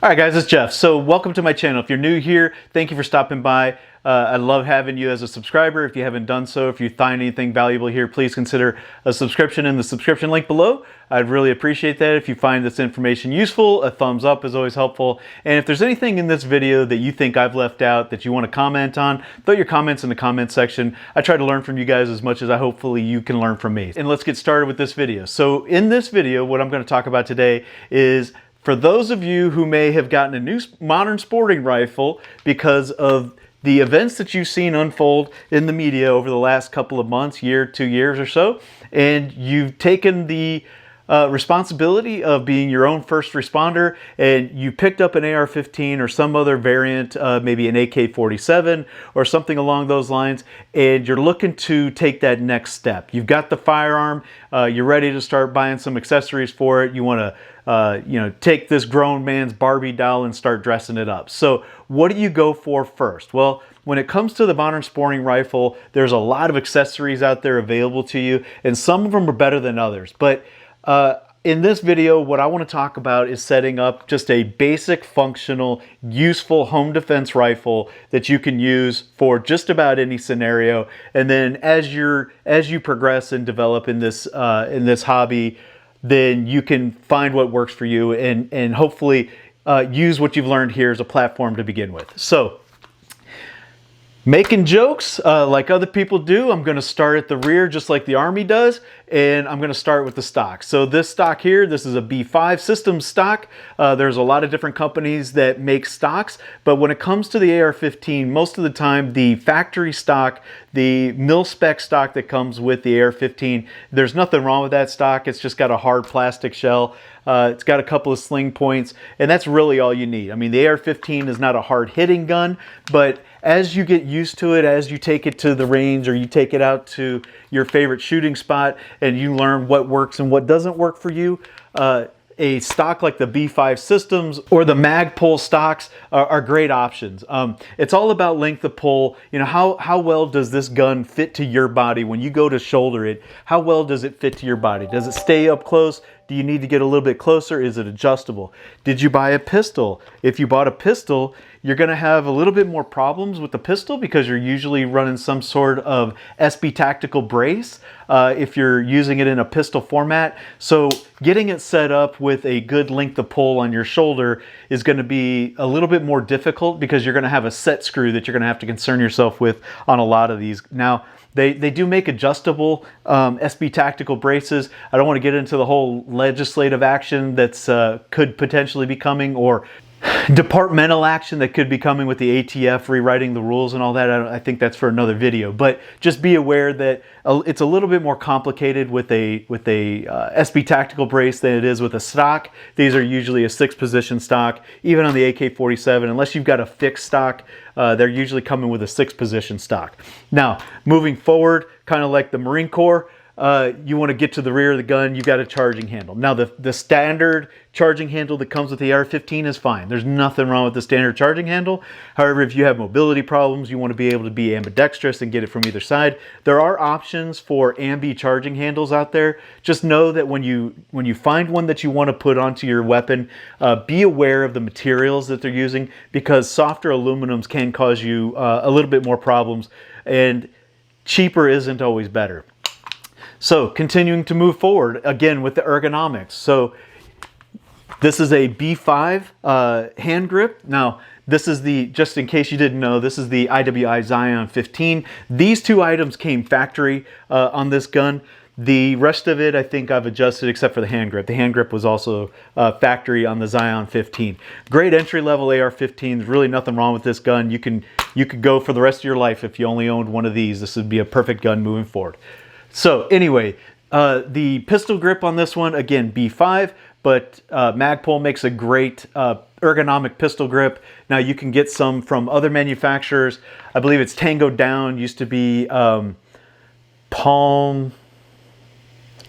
All right, guys, it's Jeff. So welcome to my channel. If you're new here, thank you for stopping by. I love having you as a subscriber. If you haven't done so, if you find anything valuable here, please consider a subscription in the subscription link below. I'd really appreciate that. If you find this information useful, a thumbs up is always helpful. And if there's anything in this video that you think I've left out that you want to comment on, throw your comments in the comment section. I try to learn from you guys as much as hopefully you can learn from me. And let's get started with this video. So in this video, what I'm going to talk about today is for those of you who may have gotten a new modern sporting rifle because of the events that you've seen unfold in the media over the last couple of months, year, 2 years or so, and you've taken the responsibility of being your own first responder, and you picked up an AR-15 or some other variant, maybe an AK-47 or something along those lines, and you're looking to take that next step. You've got the firearm, you're ready to start buying some accessories for it. You want to take this grown man's Barbie doll and start dressing it up. So what do you go for first? Well, when it comes to the modern sporting rifle, there's a lot of accessories out there available to you, and some of them are better than others. But in this video, what I want to talk about is setting up just a basic, functional, useful home defense rifle that you can use for just about any scenario. And then as you progress and develop in this hobby, then you can find what works for you and hopefully use what you've learned here as a platform to begin with. So, making jokes like other people do, I'm going to start at the rear just like the Army does, and I'm going to start with the stock. So this stock here, this is a B5 system stock. There's a lot of different companies that make stocks, but when it comes to the AR-15, most of the time the factory stock, the mil-spec stock that comes with the AR-15, there's nothing wrong with that stock. It's just got a hard plastic shell. It's got a couple of sling points, and that's really all you need. I mean, the AR-15 is not a hard-hitting gun, but as you get used to it, as you take it to the range or you take it out to your favorite shooting spot and you learn what works and what doesn't work for you, a stock like the B5 systems or the Magpul stocks are great options. It's all about length of pull. You know, how well does this gun fit to your body when you go to shoulder it? How well does it fit to your body? Does it stay up close? Do you need to get a little bit closer? Is it adjustable? Did you buy a pistol? If you bought a pistol, you're going to have a little bit more problems with the pistol because you're usually running some sort of SB tactical brace if you're using it in a pistol format. So getting it set up with a good length of pull on your shoulder is going to be a little bit more difficult because you're going to have a set screw that you're going to have to concern yourself with on a lot of these. Now, they do make adjustable SB tactical braces. I don't want to get into the whole legislative action that's could potentially be coming, or departmental action that could be coming with the ATF rewriting the rules and all that. I think that's for another video, but just be aware that it's a little bit more complicated with a SB tactical brace than it is with a stock. These are usually a 6-position stock. Even on the AK-47, unless you've got a fixed stock, they're usually coming with a 6-position stock. Now, moving forward, kind of like the Marine Corps, you want to get to the rear of the gun, you've got a charging handle. Now, the standard charging handle that comes with the AR-15 is fine. There's nothing wrong with the standard charging handle. However, if you have mobility problems, you want to be able to be ambidextrous and get it from either side. There are options for ambi charging handles out there. Just know that when you find one that you want to put onto your weapon, be aware of the materials that they're using, because softer aluminums can cause you a little bit more problems, and cheaper isn't always better. So continuing to move forward again with the ergonomics. So this is a B5 hand grip. Now this is just in case you didn't know, this is the IWI Zion 15. These two items came factory on this gun. The rest of it I think I've adjusted except for the hand grip. The hand grip was also factory on the Zion 15. Great entry-level AR-15. There's really nothing wrong with this gun. You could go for the rest of your life if you only owned one of these. This would be a perfect gun moving forward. So anyway, the pistol grip on this one, again, B5, but Magpul makes a great ergonomic pistol grip. Now you can get some from other manufacturers. I believe it's Tango Down, used to be Palm,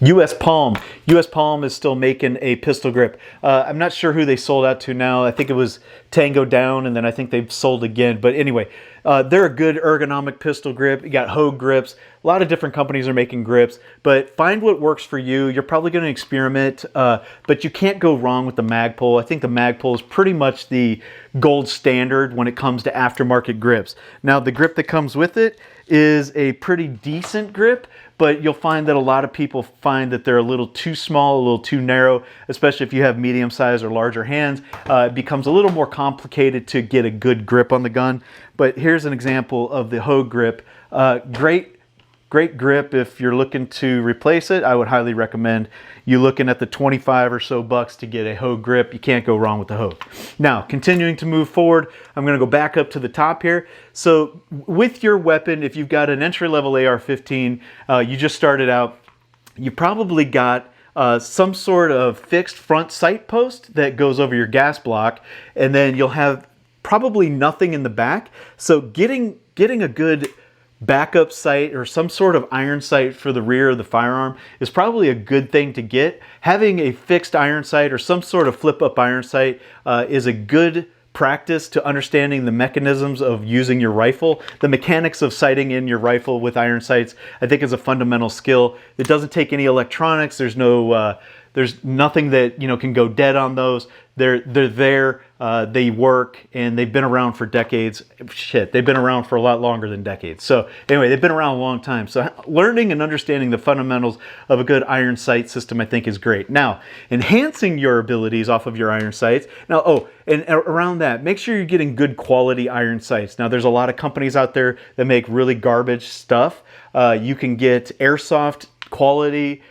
US Palm. US Palm is still making a pistol grip. I'm not sure who they sold out to now. I think it was Tango down, and then I think they've sold again. But anyway, they're a good ergonomic pistol grip. You got Hogue grips. A lot of different companies are making grips, but find what works for you. You're probably going to experiment, but you can't go wrong with the Magpul. I think the Magpul is pretty much the gold standard when it comes to aftermarket grips. Now, the grip that comes with it is a pretty decent grip, but you'll find that a lot of people find that they're a little too small, a little too narrow, especially if you have medium-sized or larger hands. It becomes a little more complicated to get a good grip on the gun. But here's an example of the Hogue grip. Great grip if you're looking to replace it. I would highly recommend you looking at the 25 or so bucks to get a Hogue grip. You can't go wrong with the Hogue. Now, continuing to move forward, I'm going to go back up to the top here. So with your weapon, if you've got an entry-level AR-15, you just started out, you probably got some sort of fixed front sight post that goes over your gas block, and then you'll have probably nothing in the back. So getting a good backup sight or some sort of iron sight for the rear of the firearm is probably a good thing to get. Having a fixed iron sight or some sort of flip-up iron sight is a good practice to understanding the mechanisms of using your rifle. The mechanics of sighting in your rifle with iron sights, I think, is a fundamental skill. It doesn't take any electronics. There's nothing that can go dead on those. They're there. They work, and they've been around for decades. Shit, they've been around for a lot longer than decades. So anyway, they've been around a long time. So learning and understanding the fundamentals of a good iron sight system, I think, is great. Now, enhancing your abilities off of your iron sights. Now, and around that, make sure you're getting good quality iron sights. Now, there's a lot of companies out there that make really garbage stuff. You can get airsoft quality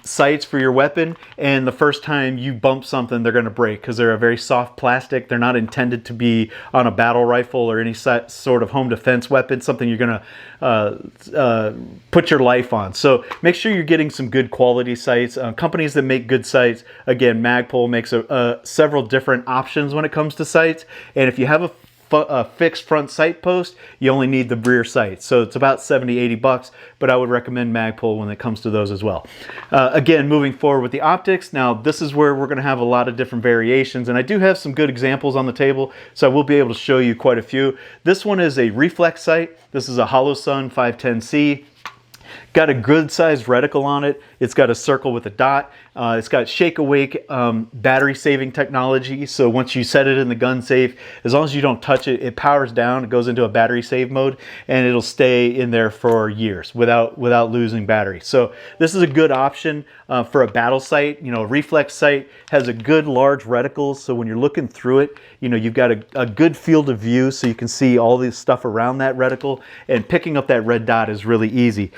sights for your weapon, and the first time you bump something, they're going to break because they're a very soft plastic. They're not intended to be on a battle rifle or any sort of home defense weapon, something you're going to put your life on. So make sure you're getting some good quality sights. Companies that make good sights, again, Magpul makes several different options when it comes to sights, and if you have a fixed front sight post, you only need the rear sight. So it's about 70, 80 bucks, but I would recommend Magpul when it comes to those as well. Again, moving forward with the optics, now this is where we're going to have a lot of different variations, and I do have some good examples on the table, so I will be able to show you quite a few. This one is a reflex sight. This is a Holosun 510C. Got a good sized reticle on it. It's got a circle with a dot. It's got shake awake battery saving technology. So once you set it in the gun safe, as long as you don't touch it, it powers down. It goes into a battery save mode, and it'll stay in there for years without losing battery. So this is a good option for a battle sight. A reflex sight has a good large reticle. So when you're looking through it, you've got a good field of view, so you can see all this stuff around that reticle, and picking up that red dot is really easy.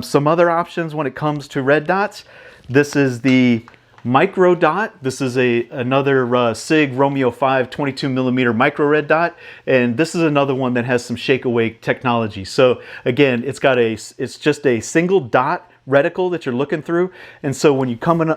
Some other options when it comes to red dots. This is the micro dot. This is another SIG Romeo 5 22 millimeter micro red dot, and this is another one that has some shake awake technology. So again, it's just a single dot reticle that you're looking through, and so when you're coming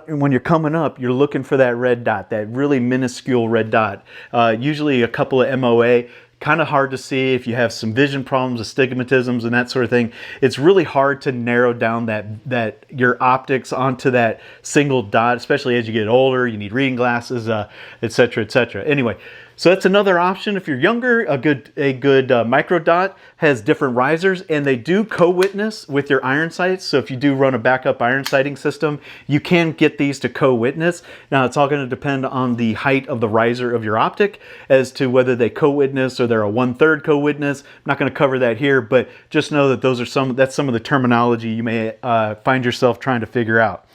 up, you're looking for that red dot, that really minuscule red dot. Usually a couple of MOA. Kind of hard to see if you have some vision problems, astigmatisms, and that sort of thing. It's really hard to narrow down that your optics onto that single dot, especially as you get older. You need reading glasses, etc., etc. Anyway, so that's another option. If you're younger, a good micro dot has different risers, and they do co-witness with your iron sights. So if you do run a backup iron sighting system, you can get these to co-witness. Now, it's all going to depend on the height of the riser of your optic as to whether they co-witness or they're a 1/3 co-witness. I'm not going to cover that here, but just know that that's some of the terminology you may find yourself trying to figure out.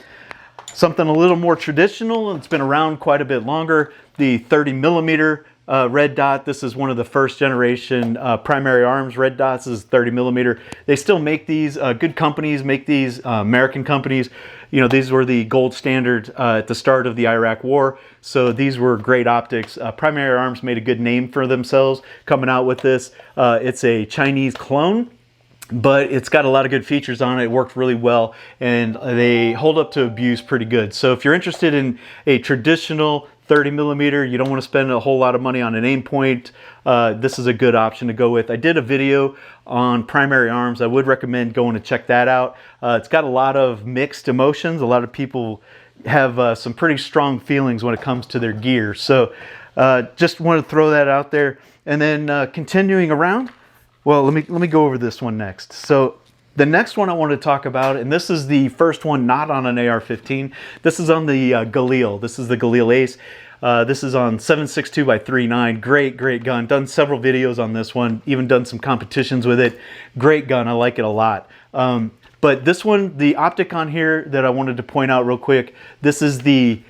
Something a little more traditional, and it's been around quite a bit longer, the 30 millimeter red dot. This is one of the first generation primary arms red dots. This is 30 millimeter. They still make these. Good companies make these. American companies. These were the gold standard at the start of the Iraq War. So these were great optics. Primary Arms made a good name for themselves coming out with this. It's a Chinese clone, but it's got a lot of good features on it. It worked really well, and they hold up to abuse pretty good. So if you're interested in a traditional 30 millimeter, you don't want to spend a whole lot of money on an aim point, this is a good option to go with. I did a video on Primary Arms. I would recommend going to check that out. It's got a lot of mixed emotions. A lot of people have some pretty strong feelings when it comes to their gear. So Just want to throw that out there. And then continuing around, well, let me go over this one next. So the next one I want to talk about, and this is the first one not on an AR-15. This is on the Galil. This is the Galil Ace. This is on 7.62 by 3.9. Great gun. Done several videos on this one. Even done some competitions with it. Great gun. I like it a lot. But this one, the optic on here that I wanted to point out real quick, this is the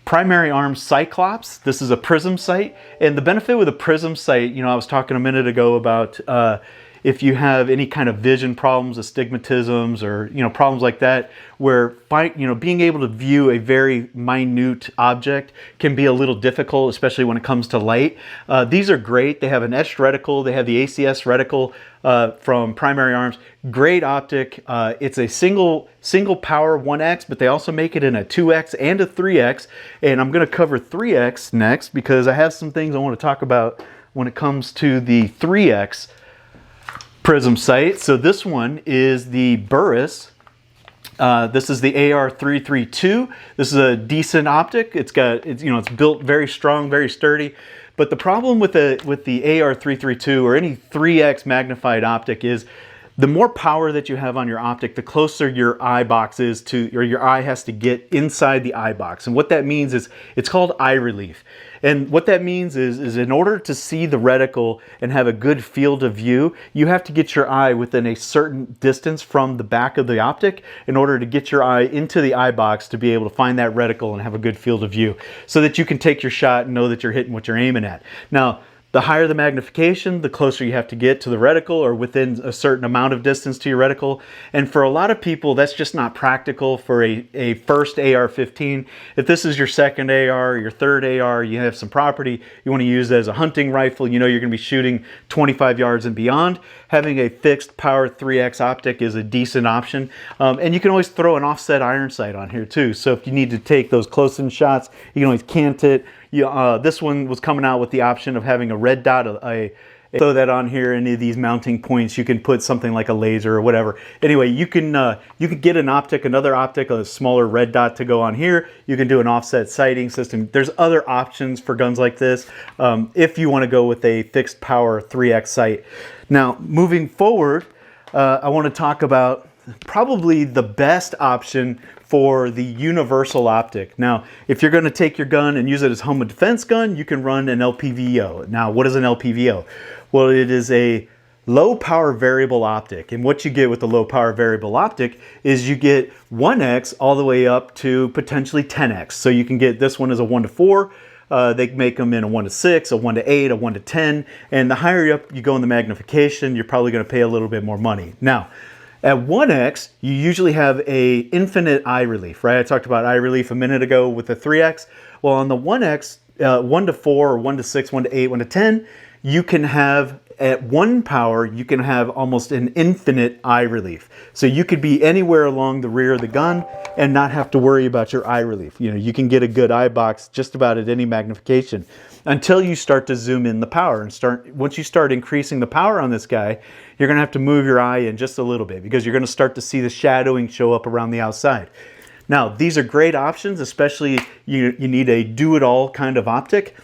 Primary Arms Cyclops. This is a prism sight. And the benefit with a prism sight, you know, I was talking a minute ago about if you have any kind of vision problems, astigmatisms, or, you know, problems like that, where, you know, being able to view a very minute object can be a little difficult, especially when it comes to light. These are great. They have an etched reticle. They have the ACS reticle from Primary Arms. Great optic. It's a single power 1x, but they also make it in a 2x and a 3x. And I'm going to cover 3x next because I have some things I want to talk about when it comes to the 3x prism sight. So this one is the Burris. This is the AR-332. This is a decent optic. It's built very strong, very sturdy. But the problem with the AR-332 or any 3x magnified optic is the more power that you have on your optic, the closer your eye box is to, or your eye has to get inside the eye box. And what that means is it's called eye relief. And what that means is in order to see the reticle and have a good field of view, you have to get your eye within a certain distance from the back of the optic in order to get your eye into the eye box to be able to find that reticle and have a good field of view so that you can take your shot and know that you're hitting what you're aiming at. Now, the higher the magnification, the closer you have to get to the reticle or within a certain amount of distance to your reticle. And for a lot of people, that's just not practical for a first AR-15. If this is your second AR, your third AR, you have some property, you want to use it as a hunting rifle, you know you're going to be shooting 25 yards and beyond, having a fixed power 3x optic is a decent option. And you can always throw an offset iron sight on here too. So if you need to take those close-in shots, you can always cant it. This one was coming out with the option of having a red dot. Throw that on here. Any of these mounting points, you can put something like a laser or whatever. Anyway, you can get an optic, another optic, a smaller red dot to go on here. You can do an offset sighting system. There's other options for guns like this if you want to go with a fixed power 3x sight. Now, moving forward, I want to talk about probably the best option for the universal optic. Now, if you're going to take your gun and use it as home defense gun, you can run an LPVO. Now, what is an LPVO? Well, it is a low power variable optic. And what you get with the low power variable optic is you get 1x all the way up to potentially 10x. So you can get this one as a 1:4. They make them in a 1:6, a 1:8, a 1:10. And the higher up you go in the magnification, you're probably going to pay a little bit more money. Now, at 1x, you usually have a infinite eye relief, right? I talked about eye relief a minute ago with the 3x. Well, on the 1x, 1:4 or 1:6, 1:8, 1:10, you can have, at 1 power, you can have almost an infinite eye relief. So you could be anywhere along the rear of the gun and not have to worry about your eye relief. You know, you can get a good eye box just about at any magnification until you start to zoom in the power and once you start increasing the power on this guy, you're going to have to move your eye in just a little bit because you're going to start to see the shadowing show up around the outside. Now, these are great options, especially you need a do-it-all kind of optic.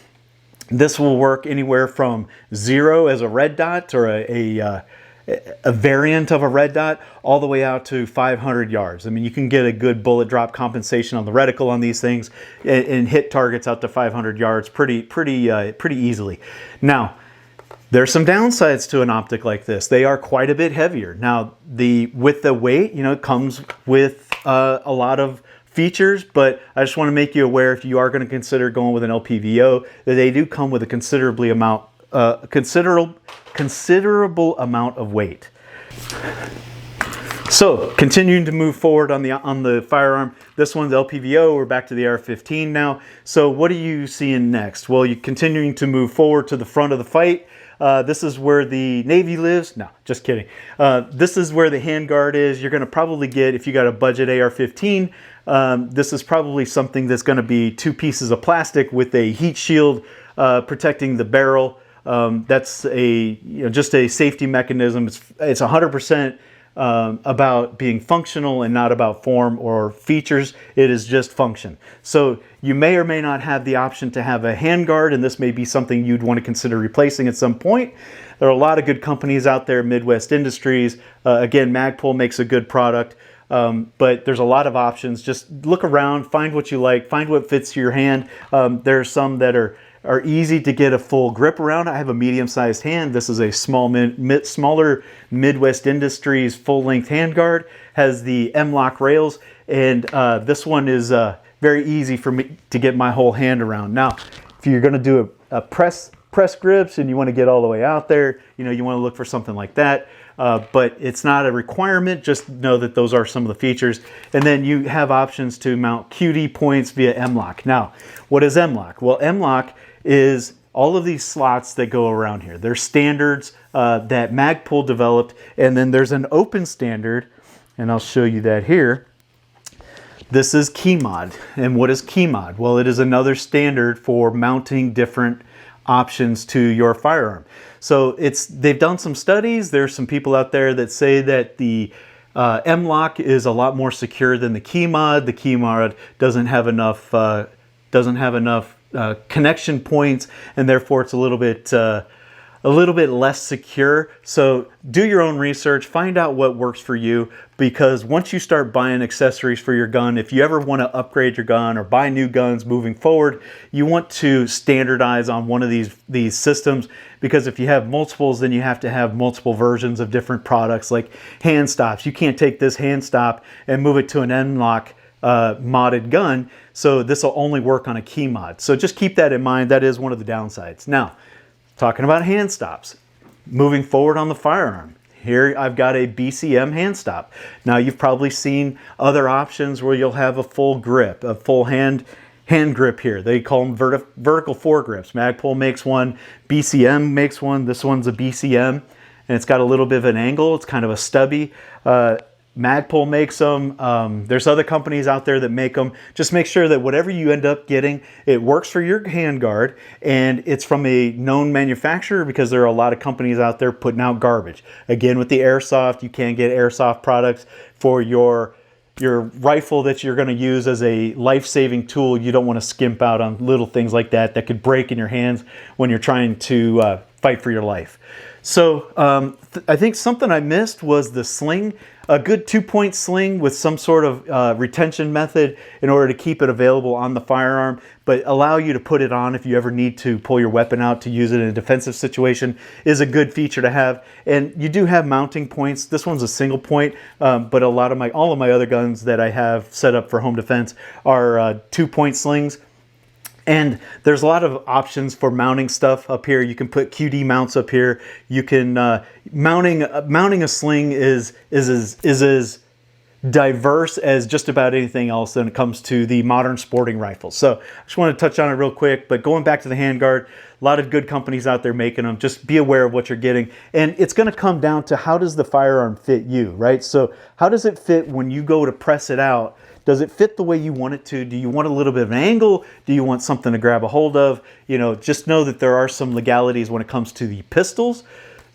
This will work anywhere from 0 as a red dot or a variant of a red dot all the way out to 500 yards. I mean, you can get a good bullet drop compensation on the reticle on these things and hit targets out to 500 yards pretty easily. Now, there's some downsides to an optic like this. They are quite a bit heavier. Now, with the weight, you know, it comes with a lot of features, but I just want to make you aware if you are going to consider going with an LPVO that they do come with a considerable amount of weight. So continuing to move forward on the firearm, this one's LPVO. We're back to the AR-15 now. So what are you seeing next? Well, you're continuing to move forward to the front of the fight. This is where the Navy lives. No, just kidding. This is where the handguard is. You're going to probably get, if you got a budget AR-15, this is probably something that's going to be 2 pieces of plastic with a heat shield protecting the barrel. That's just a safety mechanism. It's 100% about being functional and not about form or features. It is just function. So you may or may not have the option to have a handguard, and this may be something you'd want to consider replacing at some point. There are a lot of good companies out there, Midwest Industries. Again, Magpul makes a good product, but there's a lot of options. Just look around, find what you like, find what fits your hand. There are some that are easy to get a full grip around. I have a medium-sized hand. This is a smaller Midwest Industries full-length handguard. Has the M-lock rails, and this one is very easy for me to get my whole hand around. Now, if you're going to do a press grips and you want to get all the way out there, you know, you want to look for something like that. But it's not a requirement. Just know that those are some of the features. And then you have options to mount QD points via M-lock. Now, what is M-lock? Well, M-lock is all of these slots that go around here. They're standards that Magpul developed, and then there's an open standard, and I'll show you that here. This is KeyMod. And what is KeyMod? Well, it is another standard for mounting different options to your firearm. So they've done some studies. There's some people out there that say that the M-lock is a lot more secure than the KeyMod. The KeyMod doesn't have enough connection points, and therefore it's a little bit less secure. So do your own research, find out what works for you, because once you start buying accessories for your gun, if you ever want to upgrade your gun or buy new guns moving forward, you want to standardize on one of these systems, because if you have multiples, then you have to have multiple versions of different products, like hand stops. You can't take this hand stop and move it to an M-lock modded gun, so this will only work on a key mod. So just keep that in mind. That is one of the downsides. Now, talking about hand stops, moving forward on the firearm. Here I've got a BCM hand stop. Now you've probably seen other options where you'll have a full grip, a full hand grip here. They call them vertical foregrips. Magpul makes one, BCM makes one. This one's a BCM, and it's got a little bit of an angle. It's kind of a stubby. Magpul makes them. There's other companies out there that make them. Just make sure that whatever you end up getting, it works for your handguard, and it's from a known manufacturer, because there are a lot of companies out there putting out garbage. Again, with the airsoft, you can get airsoft products for your rifle that you're going to use as a life-saving tool. You don't want to skimp out on little things like that could break in your hands when you're trying to fight for your life. So I think something I missed was the sling. A good 2-point sling with some sort of retention method in order to keep it available on the firearm, but allow you to put it on if you ever need to pull your weapon out to use it in a defensive situation, is a good feature to have. And you do have mounting points. This one's a single point, but all of my other guns that I have set up for home defense are 2-point slings. And there's a lot of options for mounting stuff up here. You can put QD mounts up here. You can mounting a sling is as diverse as just about anything else when it comes to the modern sporting rifles. So I just want to touch on it real quick. But going back to the handguard, a lot of good companies out there making them. Just be aware of what you're getting, and it's going to come down to how does the firearm fit you, right? So how does it fit when you go to press it out? Does it fit the way you want it to? Do you want a little bit of an angle? Do you want something to grab a hold of? You know, just know that there are some legalities when it comes to the pistols.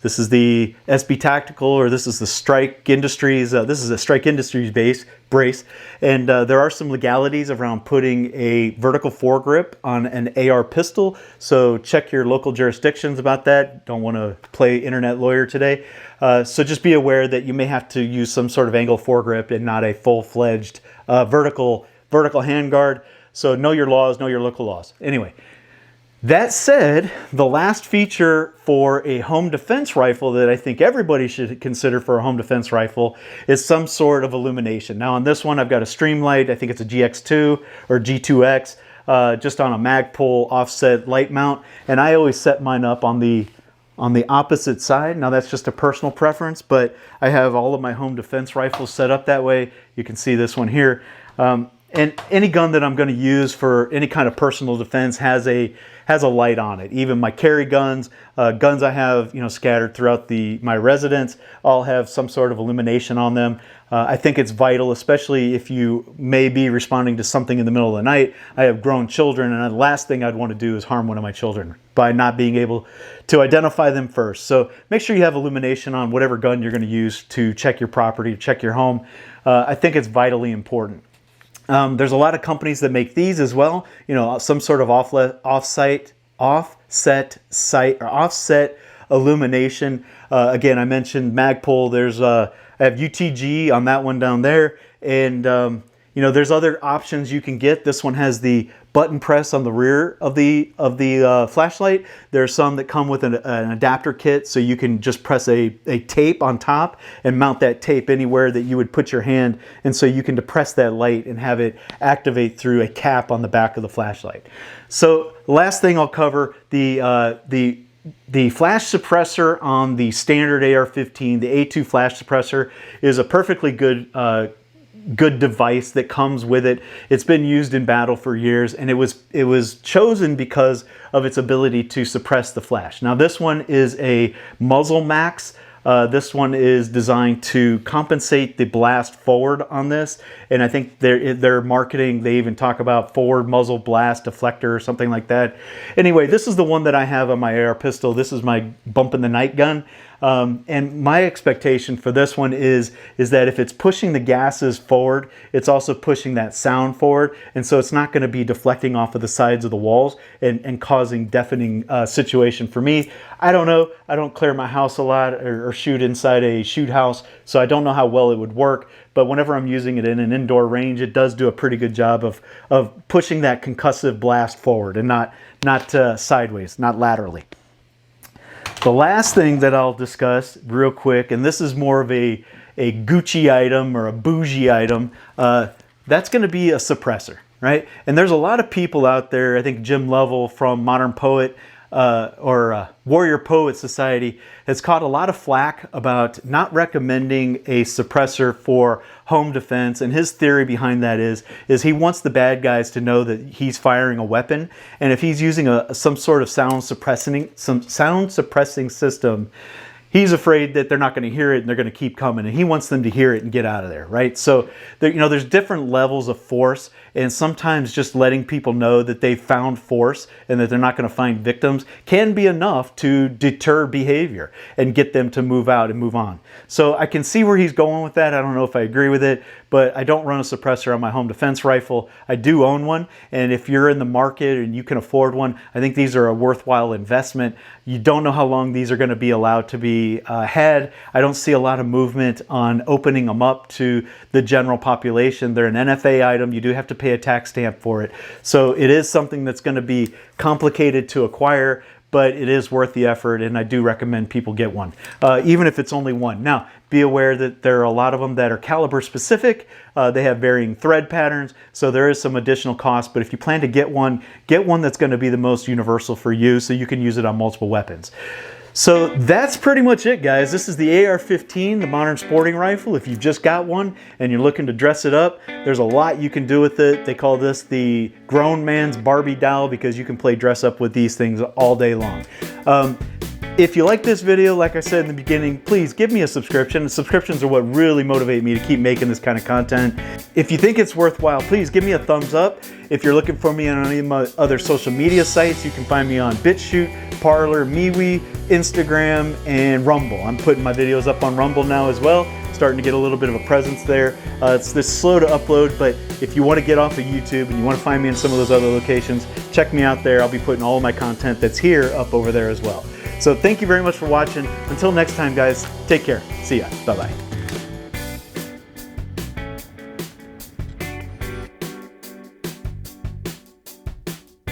This is the SB Tactical, or this is the Strike Industries. This is a Strike Industries brace. And there are some legalities around putting a vertical foregrip on an AR pistol. So check your local jurisdictions about that. Don't want to play internet lawyer today. So just be aware that you may have to use some sort of angle foregrip and not a full-fledged vertical handguard. So know your laws, know your local laws. Anyway, that said, the last feature for a home defense rifle that I think everybody should consider for a home defense rifle is some sort of illumination. Now on this one, I've got a Streamlight. I think it's a GX2 or G2X, just on a Magpul offset light mount. And I always set mine up on the opposite side. Now that's just a personal preference, but I have all of my home defense rifles set up that way. You can see this one here. And any gun that I'm going to use for any kind of personal defense has a light on it. Even my carry guns, guns I have, scattered throughout my residence, all have some sort of illumination on them. I think it's vital, especially if you may be responding to something in the middle of the night. I have grown children, and the last thing I'd want to do is harm one of my children by not being able to identify them first. So make sure you have illumination on whatever gun you're going to use to check your property, check your home. I think it's vitally important. There's a lot of companies that make these as well. Some sort of offset illumination. Again, I mentioned Magpul. I have UTG on that one down there, and there's other options you can get. This one has the button press on the rear of the flashlight. There are some that come with an adapter kit, so you can just press a tape on top and mount that tape anywhere that you would put your hand, and so you can depress that light and have it activate through a cap on the back of the flashlight. So last thing I'll cover, the flash suppressor on the standard AR-15, the A2 flash suppressor, is a perfectly good device that comes with it. It's been used in battle for years, and it was chosen because of its ability to suppress the flash. Now this one is a muzzle max. This one is designed to compensate the blast forward on this, and I think their marketing, they even talk about forward muzzle blast deflector or something like that. Anyway, this is the one that I have on my AR pistol. This is my bump in the night gun. And my expectation for this one is that if it's pushing the gases forward, it's also pushing that sound forward, and so it's not going to be deflecting off of the sides of the walls and causing deafening situation for me. I don't know. I don't clear my house a lot or shoot inside a shoot house, so I don't know how well it would work. But whenever I'm using it in an indoor range, it does do a pretty good job of pushing that concussive blast forward and not sideways, not laterally. The last thing that I'll discuss real quick, and this is more of a Gucci item or a bougie item, that's going to be a suppressor, right? And there's a lot of people out there, I think Jim Lovell from Modern Poet Warrior Poet Society has caught a lot of flack about not recommending a suppressor for home defense, and his theory behind that is he wants the bad guys to know that he's firing a weapon, and if he's using some sort of sound suppressing system, he's afraid that they're not going to hear it and they're going to keep coming, and he wants them to hear it and get out of there, right? So there's different levels of force, and sometimes just letting people know that they've found force and that they're not going to find victims can be enough to deter behavior and get them to move out and move on. So I can see where he's going with that. I don't know if I agree with it, but I don't run a suppressor on my home defense rifle. I do own one, and if you're in the market and you can afford one, I think these are a worthwhile investment. You don't know how long these are going to be allowed to be had. I don't see a lot of movement on opening them up to the general population. They're an NFA item. You do have to pay a tax stamp for it. So it is something that's going to be complicated to acquire, but it is worth the effort, and I do recommend people get one, even if it's only one. Now, be aware that there are a lot of them that are caliber specific. They have varying thread patterns, so there is some additional cost, but if you plan to get one that's going to be the most universal for you so you can use it on multiple weapons. So that's pretty much it, guys. This is the AR-15, the modern sporting rifle. If you've just got one and you're looking to dress it up, there's a lot you can do with it. They call this the grown man's Barbie doll because you can play dress up with these things all day long. If you like this video, like I said in the beginning, please give me a subscription. Subscriptions are what really motivate me to keep making this kind of content. If you think it's worthwhile, please give me a thumbs up. If you're looking for me on any of my other social media sites, you can find me on BitChute, Parler, MeWe, Instagram, and Rumble. I'm putting my videos up on Rumble now as well. Starting to get a little bit of a presence there. It's this slow to upload, but if you want to get off of YouTube and you want to find me in some of those other locations, check me out there. I'll be putting all of my content that's here up over there as well. So thank you very much for watching. Until next time, guys, take care. See ya. Bye-bye.